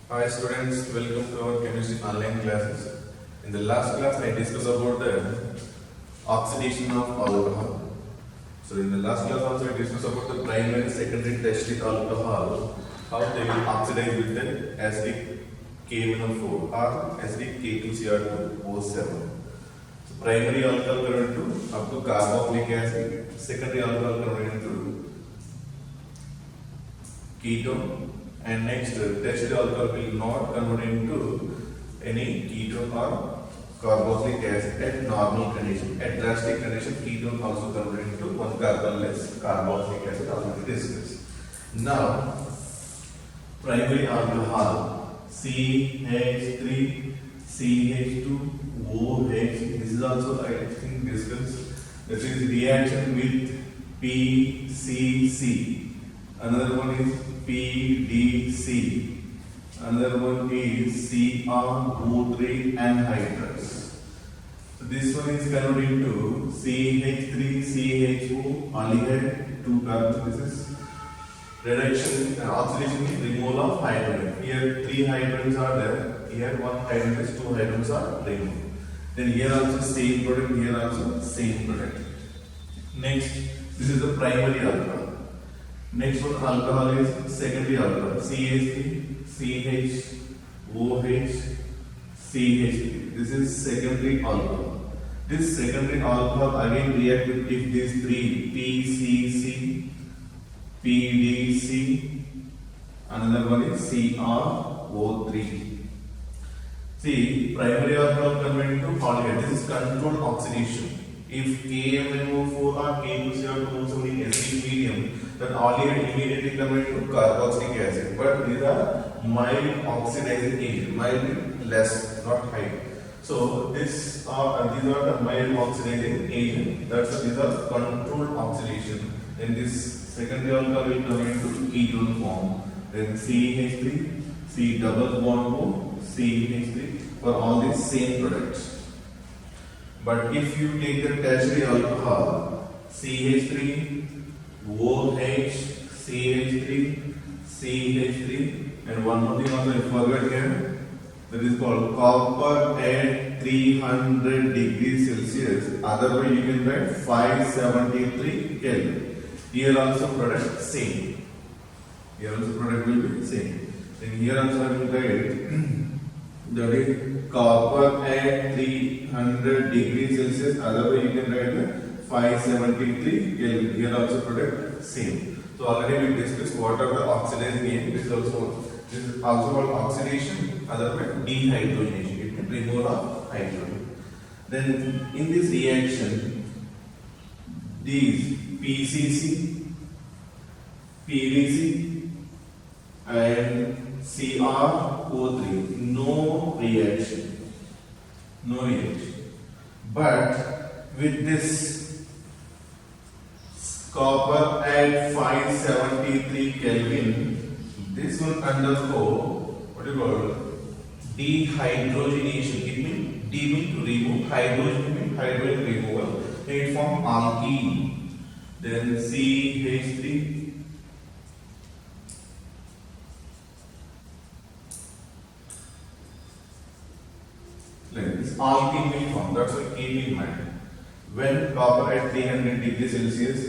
Hi students, welcome to our chemistry online classes. In the last class I discussed about the oxidation of alcohol. So in the last class also I discussed about the primary, secondary, tertiary alcohol, how they will oxidize with the acidic KMnO4 or acidic K2Cr2O7. So primary alcohol converted to up to carboxylic acid, secondary alcohol converted to ketone, and next tertiary alcohol will not convert into any ketone or carboxylic acid at normal condition. At drastic condition, ketone also convert into one carbon less carboxylic acid already discussed. Now, primary alcohol CH3, CH2, OH. This is also I think discussed. That is reaction with PCC. Another one is PDC. Another one is CrO3 anhydrous. So this one is converted into CH3CHO aldehyde 2 carbon. This is reduction oxidation is removal of hydrogen. Here 3 hydrogens are there. Here 1 hydrogen is 2 hydrogens are removed. Then here also same product. Here also same product. Next, this is the primary alcohol. Next one alcohol is secondary alcohol. CH3, CH, OH, CH3. This is secondary alcohol. This secondary alcohol again react with if these three PCC, PDC, another one is CrO3. See, primary alcohol converted to aldehyde. This is controlled oxidation. If KMnO4 or K2Cr2O7 in acidic medium, then aldehyde immediately convert to carboxylic acid. But these are mild oxidizing agent, mild less, not high. So these are the mild oxidizing agent. That's why these are controlled oxidation. Then this secondary alcohol will come into ketone form. Then CH3, C double bond O, CH3 for all these same products. But if you take the tertiary alcohol, CH3, OH, CH3, CH3, and one more thing also I forgot here, that is called copper at 300 degrees Celsius. Otherwise, you can write 573 Kelvin. Here also product same. Here also product will be same. Then here also I will write that is copper at 300 degrees Celsius. Otherwise, you can write the 573 Kelvin. Here also product same. So already we discussed what are the oxidizing agent. This is also called oxidation. Otherwise dehydrogenation. It means removal of hydrogen. Then in this reaction, these PCC, PDC, and CrO3, no reaction. No reaction. But with this copper at 573 Kelvin, this will undergo what you call dehydrogenation. It means D means to remove, hydrogen means hydrogen removal. It forms alkene. Then CH3. Like this alkene will form. That's why K will matter. When copper at 300 degrees Celsius,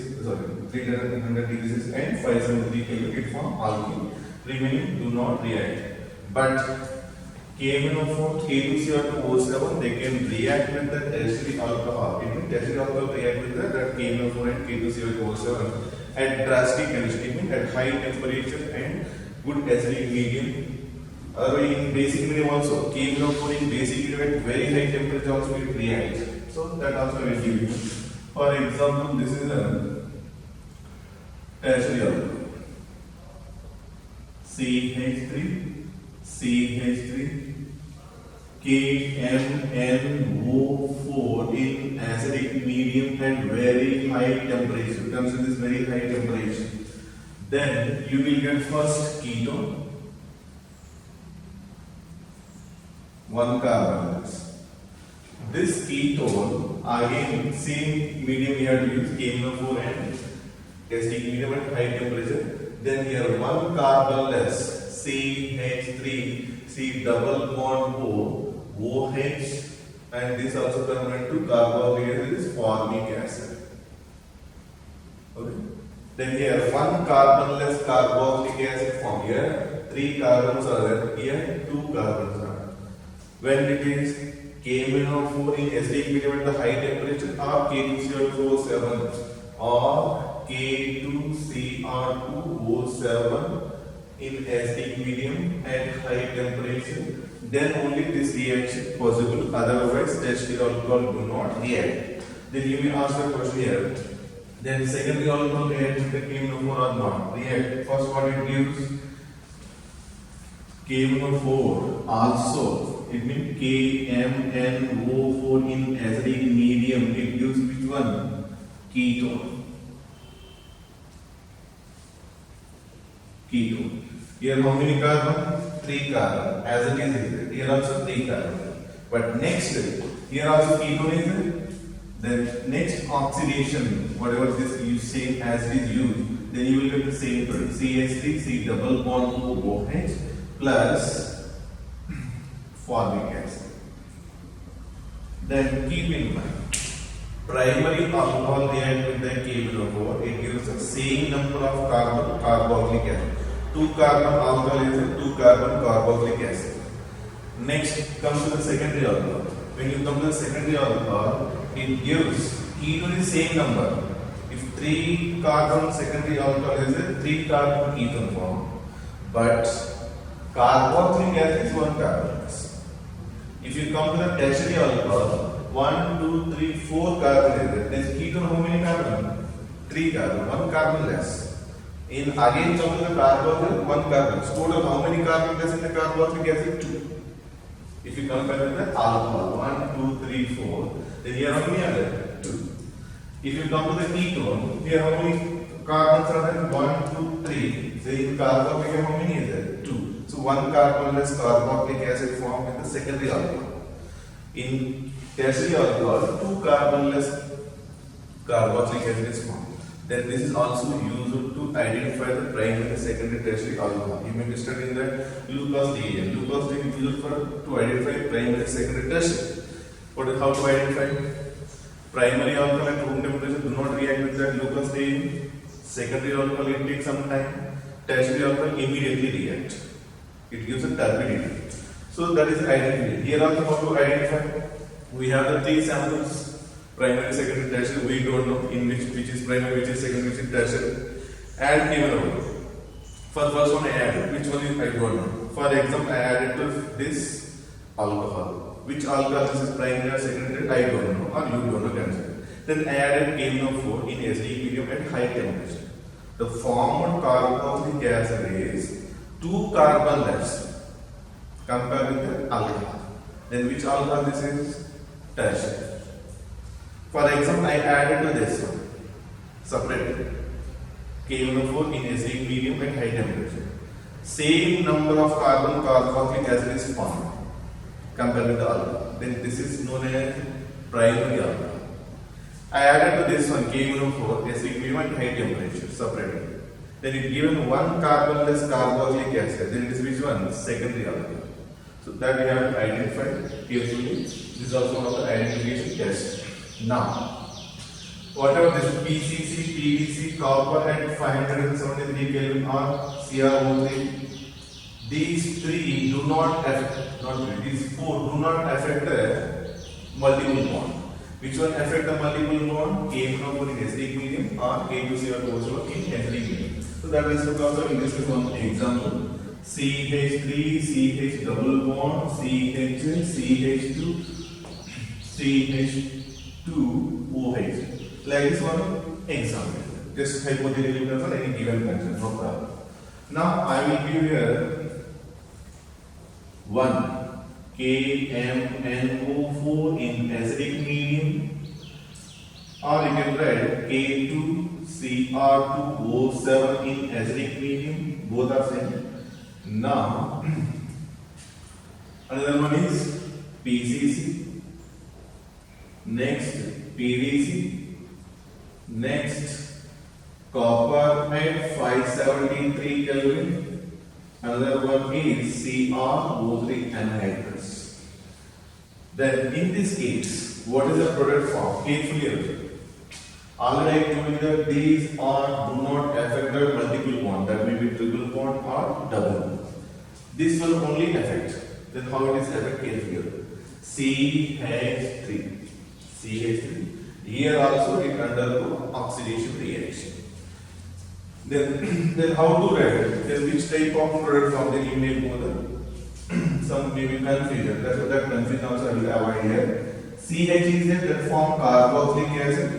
300 degrees Celsius and 573 Kelvin, it form alkene. Remaining do not react. But KMnO4, K2Cr2O7, they can react with the tertiary alcohol. It means tertiary alcohol react with that KMnO4 and K2Cr2O7 at drastic condition. It means at high temperature and good acidic medium. Otherwise, in basic medium also, KMnO4 in basic medium at very high temperature also it reacts. So that also I will give you. For example, this is a tertiary alcohol. CH3, CH3, KMnO4 in acidic medium at very high temperature. Comes with this very high temperature. Then you will get first ketone. 1 carbon. This ketone again same medium we have to use KMnO4 and acidic medium at high temperature. Then here 1 carbon less CH3, C double bond O, OH, and this also convert to carboxylic acid is formic acid. Okay. Then here one carbonless carboxylic acid form. Here 3 carbons are there. Here 2 carbons are there. When it is KMnO4 in acidic medium at the high temperature, or K2CO7 or K2Cr2O7 in acidic medium at high temperature, then only this reaction possible. Otherwise, tertiary alcohol do not react. Then you may ask the question here. Then secondary alcohol react with the KMnO4 or not? React. First, what it gives? KMnO4 also. It means KMnO4 in acidic medium. It gives which one? Ketone. Ketone. Here how many carbon? 3 carbon. As it is here also 3 carbon. But next, here also ketone is there. Then next oxidation, whatever this you say as it is used, then you will get the same product. CH3, C double bond OH plus formic acid. Then keep in mind, primary alcohol react with the KMnO4, it gives the same number of carbon carboxylic acid. 2 carbon alcohol is a 2 carbon carboxylic acid. Next comes to the secondary alcohol. When you come to the secondary alcohol, it gives ketone is same number. If 3 carbon secondary alcohol is a 3 carbon ketone form, but carboxylic acid is 1 carbon. If you come to the tertiary alcohol, 1, 2, 3, 4 carbon is there. Then ketone how many carbon? 3 carbon, 1 carbon less. In again come to the carboxyl, 1 carbon. Total how many carbon less in the carboxylic acid? 2. If you compare with the alcohol, 1, 2, 3, 4, then here how many are there? 2. If you come to the ketone, here how many carbons are there? 1, 2, 3. So in carboxylic how many is there? 2. So 1 carbonless carboxylic acid formed in the secondary alcohol. In tertiary alcohol, 2 carbonless carboxylic acid is formed. Then this is also used to identify the primary and secondary tertiary alcohol. You may be studying that Lucas D. Lucas D is used to identify primary and secondary tertiary. What is how to identify? Primary alcohol at room temperature do not react with that Lucas D. Secondary alcohol it takes some time. Tertiary alcohol immediately react. It gives a turbidity. So that is identity. Here also how to identify? We have the 3 samples. Primary, secondary, tertiary, we don't know in which is primary, which is secondary, which is tertiary. Add given over. For first one I added, which one is I don't know. For example, I added to this alcohol. Which alcohol this is primary or secondary, I don't know, or you don't know consider. Then I added KMnO4 in acidic medium at high temperature. The formed carboxylic acid is 2 carbon less compared with the alcohol. Then which alcohol this is? Tertiary. For example, I added to this one, separately, KMnO4 in acidic medium at high temperature. Same number of carbon carboxylic acid is formed compared with the alcohol. Then this is known as primary alcohol. I added to this one, KMnO4 acidic medium at high temperature, separately. Then it given 1 carbonless carboxylic acid. Then it is which one? Secondary alcohol. So that we have identified carefully. This is also one of the identification tests. Now, whatever this PCC, PVC, copper at 573 Kelvin or CrO3, these 3 do not affect, these 4 do not affect the multiple bond. Which one affect the multiple bond? KMnO4 in acidic medium or K2CO4 in acidic medium. So that is also in this is one example. CH3, CH double bond, CH, CH2, CH2OH. Like this one example. Just hypothetically for any given function, no problem. Now I will give here 1 KMnO4 in acidic medium, or you can write K2Cr2O7 in acidic medium. Both are same. Now another one is PCC. Next PVC. Next copper at 573 Kelvin Another one is CrO3 anhydrous. Then in this case, what is the product form? Carefully observe. Already I told you that these are do not affect the multiple bond, that may be triple bond or double. This will only affect. Then how it is affected here? CH3. CH3. Here also it undergo oxidation reaction. Then how to write? Then which type of product from the email model? Some may be confusion. That's what that confusion also I will avoid here. CH is that form carboxylic acid.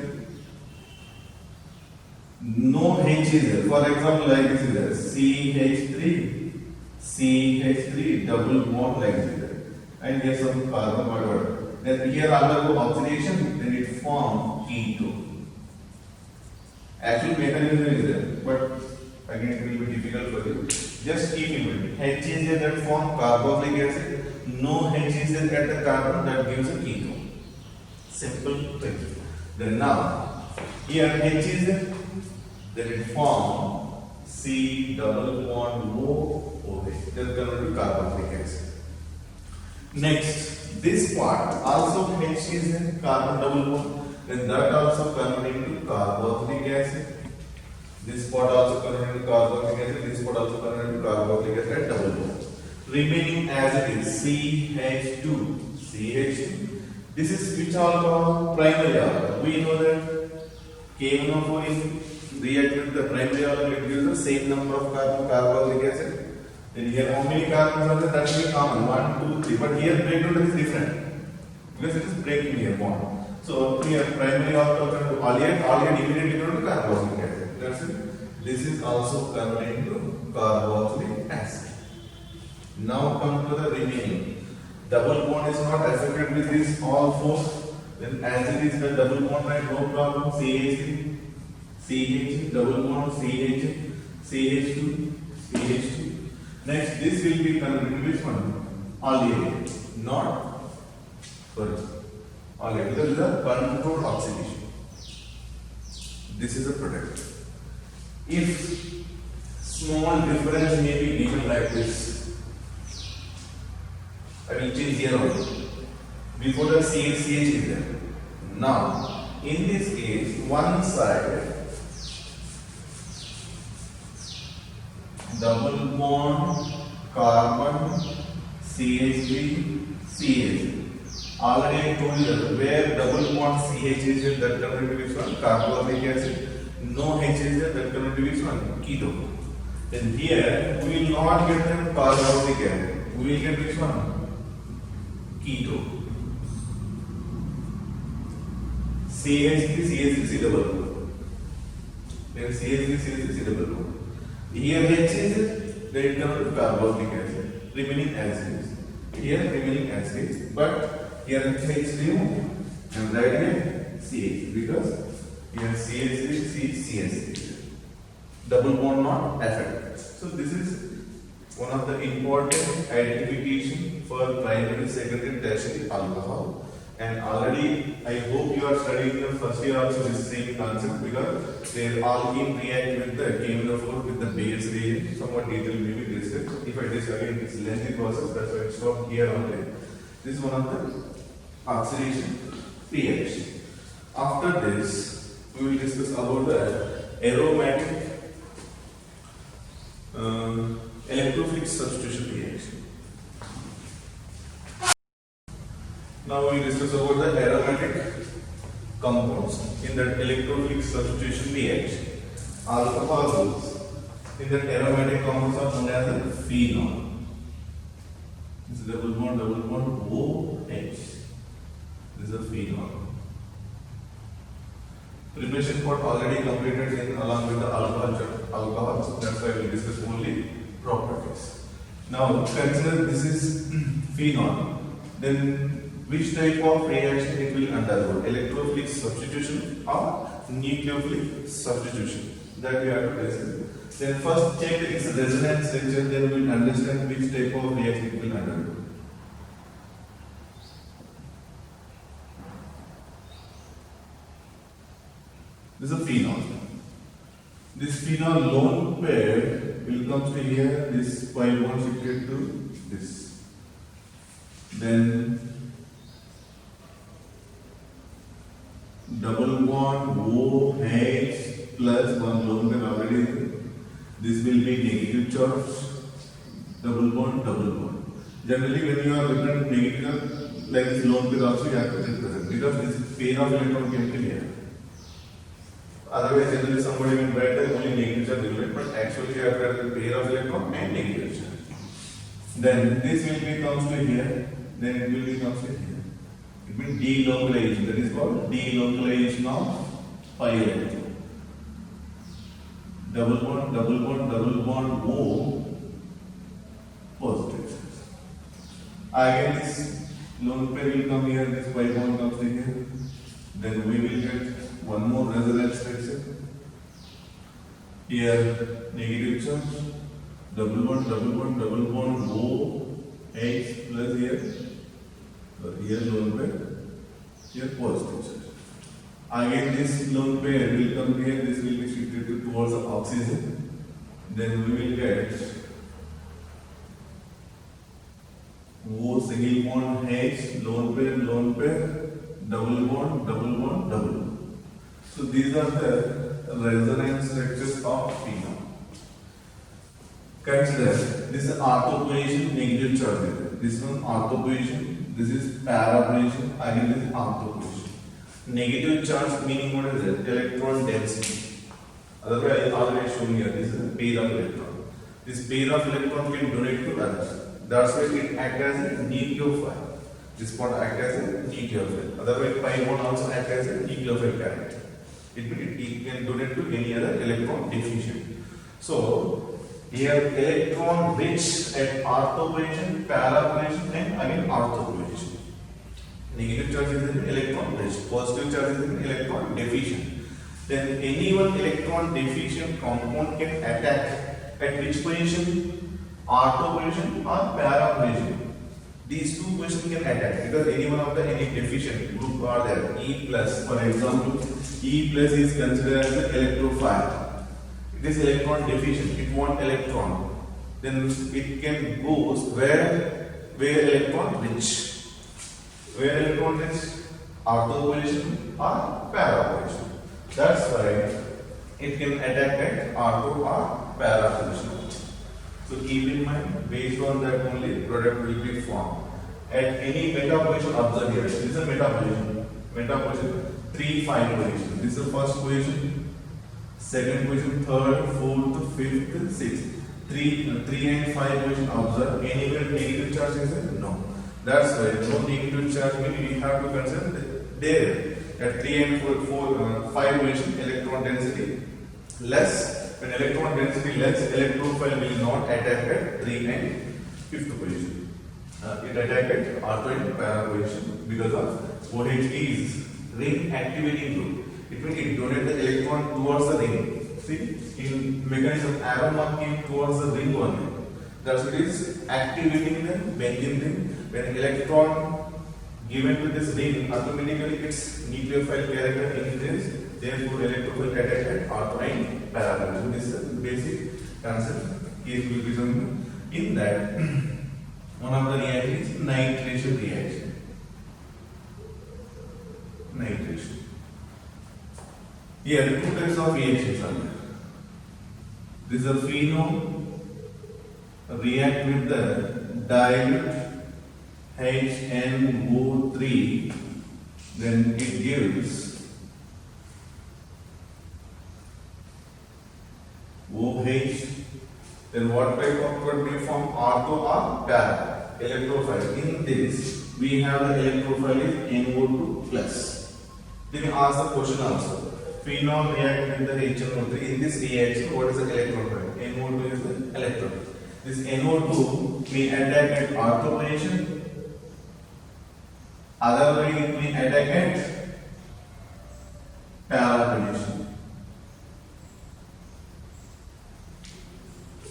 No H is there. For example, like this is there. CH3, double bond like this. And here some carbon whatever. Then here undergo oxidation, then it form ketone. Actual mechanism is there, but again it will be difficult for you. Just keep in mind. H is there that form carboxylic acid. No H is there at the carbon that gives a ketone. Simple thing. Then now, here H is there. Then it form C double bond OH. That's going to be carboxylic acid. Next, this part also H is in carbon double bond. Then that also converting to carboxylic acid. This part also converting to carboxylic acid. This part also converting to carboxylic acid at double bond. Remaining as it is CH2. CH2. This is which alcohol? Primary alcohol. We know that KMNO4 is react with the primary alcohol, it gives the same number of carbon, carboxylic acid. Then here how many carbons are there? That will be common, 1, 2, 3. But here breakdown is different because it is breaking here bond. So here primary alcohol to oleate immediately go to carboxylic acid. That's it. This is also converted to carboxylic acid. Now come to the remaining. Double bond is not affected with this all four. Then as it is the double bond, right? No problem. CH3, CH, double bond, CH, CH2, CH2. Next, this will be converted to which one? Oleate, not sorry. Oleate because it is a controlled oxidation. This is a product. If small difference may be given like this, I will change here only. Before the CH is there. Now, in this case, one side double bond carbon CH3 CH. Already I told you that where double bond CH is there, that converted to which one? Carboxylic acid. No H is there, that converted to which one? Ketone. Then here we will not get the carboxylic acid. We will get which one? Ketone. CH3 C double bond. Then CH3 C double bond. Here H is it, then it comes to carboxylic acid, remaining as is. Here remaining as is, but here H removed and right here CH because here CH3 CH3. Double bond not affected. So this is one of the important identification for primary, secondary, tertiary alcohol. And already I hope you are studying the first year also this same concept because they all can react with the KMNO4 with the base reagent. Somewhat detail may be discussed. If I discuss again, it's lengthy process. That's why I stop here only. This is one of the oxidation reaction. After this, we will discuss about the aromatic electrophilic substitution reaction. Now we discuss about the aromatic compounds in that electrophilic substitution reaction. Alcohols in that aromatic compounds are known as the phenol. This is double bond OH. This is a phenol. Preparation part already completed in along with the alcohols. That's why we discuss only properties. Now consider this is phenol. Then which type of reaction it will undergo? Electrophilic substitution or nucleophilic substitution? That we have to discuss. Then first check its resonance structure, then we will understand which type of reaction it will undergo. This is a phenol. This phenol lone pair will comes to here, this pi bond shifted to this. Then double bond OH plus one lone pair already there. This will be negative charge. Double bond, double bond. Generally, when you are written negative, like this lone pair also you have to represent because this pair of electron came to here. Otherwise, generally somebody will write that only negative charge will write, but actually you have to write the pair of electron and negative charge. Then this will be comes to here. Then it will be comes to here. It means delocalization. That is called delocalization of pi electron. Double bond, double bond, double bond, O positive charge. Again, this lone pair will come here. This pi bond comes to here. Then we will get one more resonance structure. Here negative charge. Double bond, double bond, double bond, O H plus here. Here lone pair, here positive charge. Again this lone pair will come here, this will be shifted towards the oxygen. Then we will get O single bond H, lone pair, double bond, double bond, double bond. So these are the resonance structures of phenol. Consider this is ortho position, negative charge. This one ortho position. This is para position, again this is ortho position. Negative charge meaning what is it? Electron density. Otherwise, I already shown here. This is a pair of electron. This pair of electron can donate to others. That's why it acts as a nucleophile. This bond acts as a nucleophile. Otherwise, pi bond also acts as a nucleophile character. It can donate to any other electron deficient. So here electron rich at ortho position, para position, and again ortho position. Negative charge is in electron rich, positive charge is in electron deficient. Then any one electron deficient compound can attack at which position? Ortho position or para position. These two positions can attack because any one of the any deficient group are there. E plus, for example, E plus is considered as an electrophile. This electron deficient, it wants electron, then it can go where electron rich. Where electron rich? Ortho position or para position. That's why it can attack at ortho or para position. So keep in mind, based on that only product will be formed. At any meta position, observe here. This is a meta position. Meta position, 3, 5 position. This is the first position. Second position, third, fourth, fifth, sixth. 3 and 5 position observe. Anywhere negative charge is there? No. That's why no negative charge means we have to consider there. At 3 and 5 position, electron density less. When electron density less, electrophile will not attack at 3 and 5th position. It attack at ortho and para position because of OH is ring activating group. It means it donates the electron towards the ring. See, in mechanism, arrow mark came towards the ring only. That's what it is activating the benzene ring. When electron given to this ring, automatically its nucleophile character increases. Therefore, electrophile attack at ortho and para. So this is the basic concept. Case will be done in that. One of the reactions is nitration reaction. Nitration. Here, two types of reactions are there. This is a phenol react with the dilute HNO3, then it gives OH. Then what type of product will form? Ortho or para? Electrophile. In this, we have the electrophile is NO2 plus. Then we ask the question also. Phenol react with the HNO3. In this reaction, what is the electrophile? NO2 is the electron. This NO2 may attack at ortho position. Otherwise, it may attack at para position.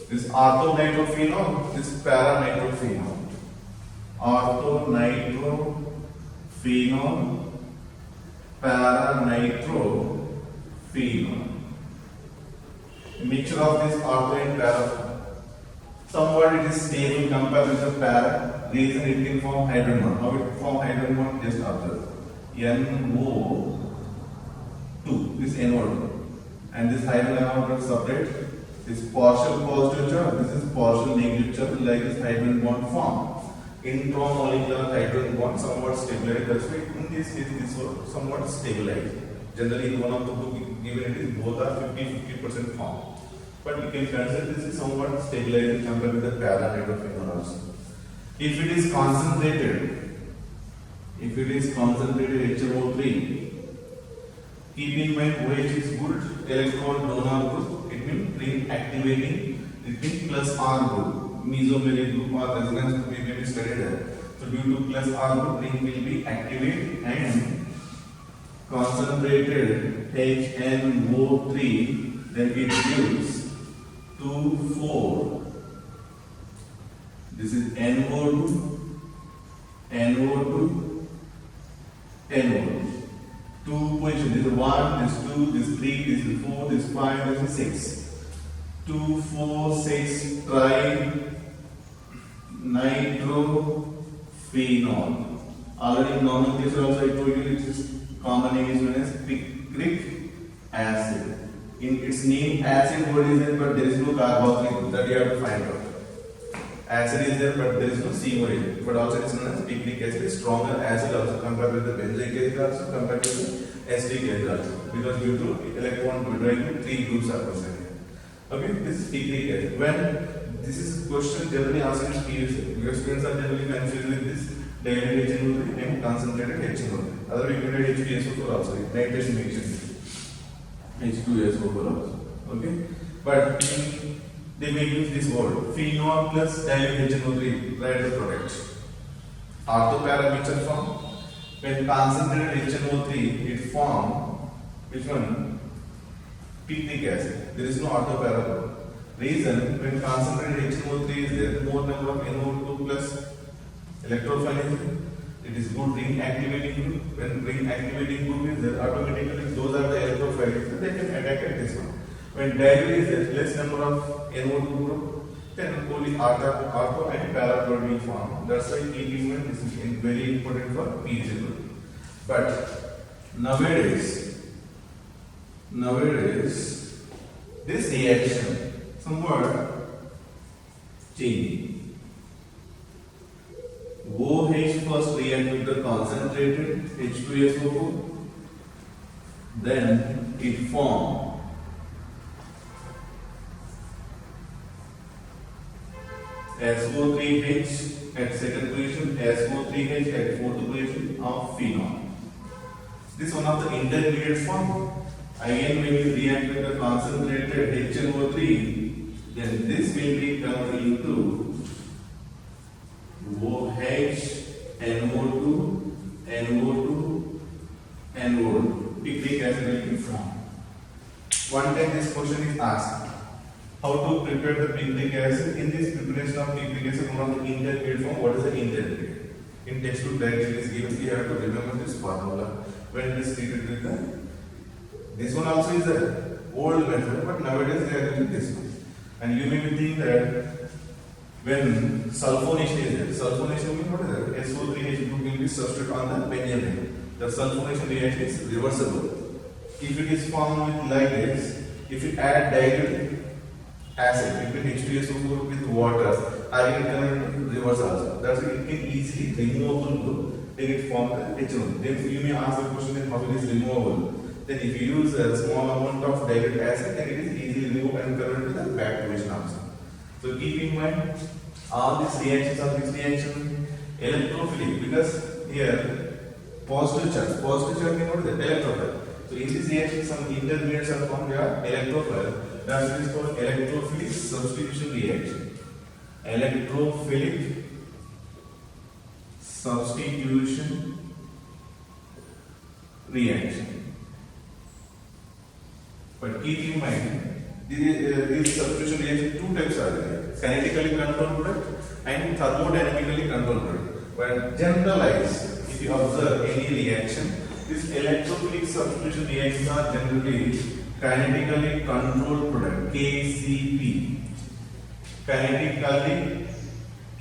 This orthonitrophenol, this paranitrophenol. Orthonitrophenol, paranitrophenol. A mixture of this ortho and para somewhat it is stable compared with the para. Reason it can form hydrogen bond. How it form hydrogen bond? Just observe. NO2. This NO2. And this hydrogen bond is separate. This partial positive charge. This is partial negative charge. Like this hydrogen bond form. Intramolecular hydrogen bond somewhat stabilized. That's why in this case this was somewhat stabilized. Generally in one of the book given it is both are 50% form. But you can consider this is somewhat stabilized compared with the para hydrophenol also. If it is concentrated HMO3, keep in mind OH is good electron donor group, it means ring activating, it means plus R group, mesomeric group or resonance group we may be studied there. So due to plus R group, ring will be activated and concentrated HNO3, then it gives 2,4. This is NO2, NO2, NO2. Two positions. This is 1, this 2, this 3, this is 4, this 5, this is 6. 2, 4, 6 tri nitrophenol. Already in nomenclature also I told you it is common name is known as picric acid. In its name acid what is there, but there is no carboxylic group, that you have to find out. Acid is there but there is no C origin, but also it is known as picric acid, stronger acid also compared with the benzoic acid also compared to the acetic acid also, because due to electron withdrawing 3 groups are present. Okay, this is picric acid. When this is question generally asked in PUC, because students are generally confused with this diluted HNO3 and concentrated HNO3. Other we can write H2SO4 also, nitration mixture. H2SO4 also. Okay, but they may use this word phenol plus dilute HNO3 write the product. Orthoparameter form. When concentrated HNO3 it form which one? Picric acid. There is no orthopara. Reason when concentrated HNO3 is there, more number of NO2 plus electrophiles. It is good ring activating group. When ring activating group is there, automatically those are the electrophiles. They can attack at this one. When dilute is there, less number of NO2 group, then only ortho and para will form. That's why keep in mind this is very important for PG group. But nowadays, this reaction somewhat changing. OH first react with the concentrated H2SO4, then it forms SO3H at second position, SO3H at fourth position of phenol. This is one of the intermediate form. Again, when you react with the concentrated HNO3, then this will be converted into OH, NO2, NO2, NO2. Picric acid will be formed. One time this question is asked. How to prepare the picric acid? In this preparation of picric acid, one of the intermediate form, what is the intermediate? In textbook directly is given, you have to remember this formula when it is treated with the. This one also is an old method, but nowadays they are using this one. And you may be thinking that when sulfonation is there, sulfonation means what is that? SO3H group will be substituted on the benzene. The sulfonation reaction is reversible. If it is formed with like this, if you add dilute acid between H2SO4 with water, again it can reverse also. That's why it can easily removable group. Then it forms the HNO. Then you may ask the question then how it is removable. Then if you use a small amount of dilute acid, then it is easily removed and converted to the back position also. So keep in mind all these reactions are electrophilic, because here positive charge means what is that? Electrophile. So in this reaction some intermediates are formed, they are electrophile. That is called electrophilic substitution reaction. Electrophilic substitution reaction. But keep in mind, these substitution reaction two types are there: kinetically controlled product and thermodynamically controlled product. But generalize, if you observe any reaction, these electrophilic substitution reactions are generally kinetically controlled product (KCP).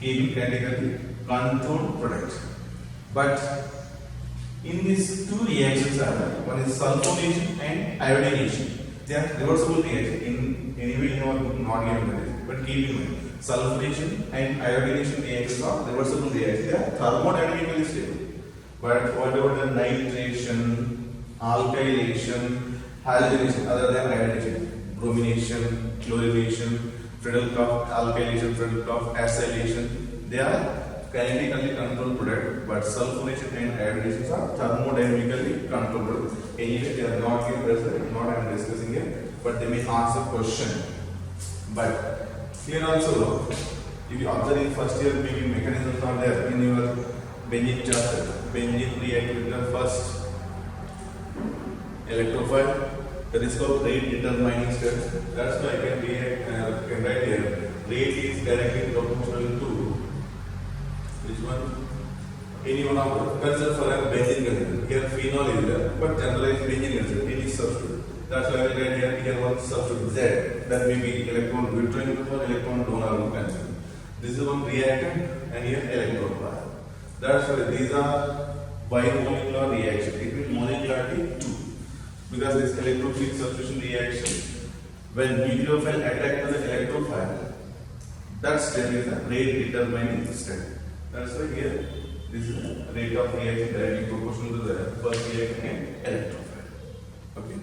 kinetically controlled product. But in these two reactions are there. One is sulfonation and iodination. They are reversible reactions. In anyway, you are not given that, but keep in mind, sulfonation and iodination reactions are reversible reactions. They are thermodynamically stable. But what about the nitration, alkylation, halogenation, other than iodination, bromination, chlorination, Friedel-Crafts alkylation, Friedel-Crafts acylation, they are kinetically controlled product, but sulfonation and iodination are thermodynamically controlled. Anyway, they are not here present, not I am discussing here, but they may ask a question. But here also, if you observe in first year, maybe mechanisms are there in your benzene chapter. Benzene react with the first electrophile. That is called rate determining step. That's why I can write here. Rate is directly proportional to which one? Any one of them. Consider for a benzene consider. Here phenol is there, but generalized benzene consider. Any substitute. That's why I will write here one substitute Z. That may be electron withdrawing or electron donor consider. This is one reactant and here electrophile. That's why these are bimolecular reaction. It means molecularity 2. Because this electrophilic substitution reaction, when nucleophile attack to the electrophile, that step is a rate determining step. That's why here this is a rate of reaction directly proportional to the first reaction and electrophile. Okay.